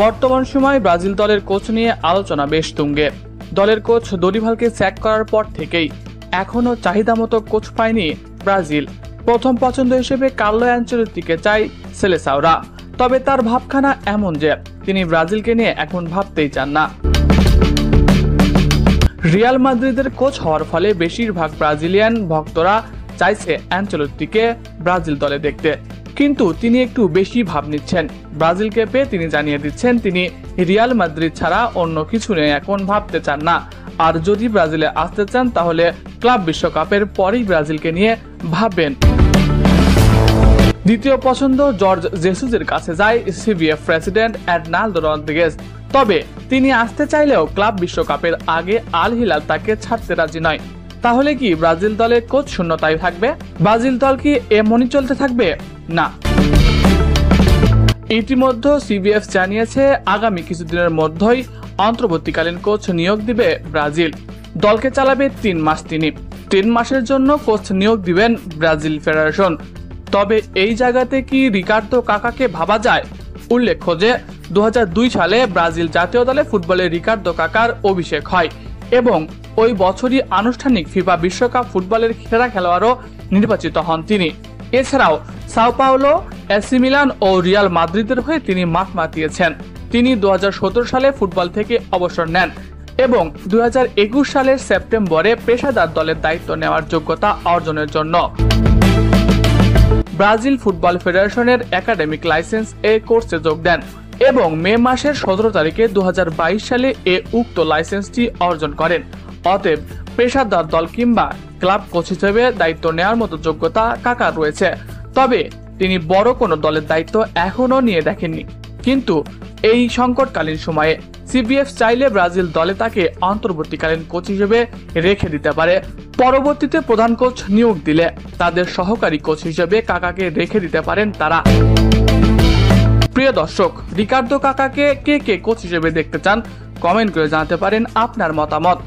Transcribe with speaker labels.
Speaker 1: বর্তমান সময়ে ব্রাজিল দলের কোচ নিয়ে আলোচনা বেশ তুঙ্গে। দলের কোচ দরিভালকে স্যাক করার পর থেকেই এখনো চাহিদা মতো কোচ পায়নি ব্রাজিল। প্রথম পছন্দ হিসেবে কার্লো অ্যানচেলত্তিকে চাই সেলেসাওরা। তবে তার ভাবখানা এমন যে তিনি ব্রাজিলকে নিয়ে এখন ভাবতেই চান না। রিয়াল মাদ্রিদের কোচ হওয়ার ফলে বেশিরভাগ ব্রাজিলিয়ান ভক্তরা চাইছে অ্যানচেলত্তিকে ব্রাজিল দলে দেখতে, কিন্তু তিনি একটু বেশি ভাব নিচ্ছেন। ব্রাজিলকে পেয়ে তিনি জানিয়ে দিচ্ছেন তিনি রিয়াল মাদ্রিদ ছাড়া অন্য কিছু নিয়ে এখন ভাবতে চান না, আর যদি ব্রাজিলে আসতে চান তাহলে ক্লাব বিশ্বকাপের পরেই ব্রাজিলকে নিয়ে ভাববেন। দ্বিতীয় পছন্দ জর্জ জেসুসের কাছে যায় সিভিএফ প্রেসিডেন্ট এর্নাল্ডো রদ্রিগেজ। তবে তিনি আসতে চাইলেও ক্লাব বিশ্বকাপের আগে আল হিলাল তাকে ছাড়তে রাজি নয়। তাহলে কি ব্রাজিল দলের কোচ শূন্যতায় থাকবে? ব্রাজিল দল কি এমনই চলতে থাকবে? না। ইতিমধ্যে সিবিএফ জানিয়েছে আগামী কিছুদিনের মধ্যেই অন্তর্বর্তীকালীন কোচ নিয়োগ দিবে ব্রাজিল। দলকে চালাবে 3 মাস তিনি। 3 মাসের জন্য কোচ নিয়োগ দিবেন ব্রাজিল ফেডারেশন। তবে এই জায়গাতে কি রিকার্দো কাকাকে ভাবা যায়? উল্লেখ্য যে 2002 সালে ব্রাজিল জাতীয় দলে ফুটবলে রিকার্দো কাকার অভিষেক হয় এবং ওই বছরই আনুষ্ঠানিক ফিফা বিশ্বকাপ ফুটবলের সেরা খেলোয়াড়ও নির্বাচিত হন তিনি। এছাড়াও সাও পাওলো, এসি মিলান ও রিয়াল মাদ্রিদের হয়ে তিনি মাঠ মাতিয়েছেন। তিনি 2017 সালে ফুটবল থেকে অবসর নেন এবং 2021 সালের সেপ্টেম্বরে পেশাদার দলের দায়িত্ব নেওয়ার যোগ্যতা অর্জনের জন্য ব্রাজিল ফুটবল ফেডারেশনের একাডেমিক লাইসেন্স এ কোর্সে যোগ দেন এবং মে মাসের 17 তারিখে 2022 সালে উক্ত লাইসেন্সটি অর্জন করেন। অতএব পেশাদার দল কিংবা ক্লাব কোচ হিসেবে দায়িত্ব নেওয়ার মতো যোগ্যতা কাকার রয়েছে। তবে তিনি বড় কোনো দলের দায়িত্ব এখনো নিয়ে দেখেননি। কিন্তু এই সংকটকালীন সময়ে সিবিএফ চাইলে ব্রাজিল দলে তাকে অন্তর্বর্তীকালীন কোচ হিসেবে রেখে দিতে পারে। পরবর্তীতে প্রধান কোচ নিয়োগ দিলে তাদের সহকারী কোচ হিসেবে কাকাকে রেখে দিতে পারেন তারা। প্রিয় দর্শক, রিকার্দো কাকাকে কে কে কোচ হিসেবে দেখতে চান কমেন্ট করে জানাতে পারেন আপনার মতামত।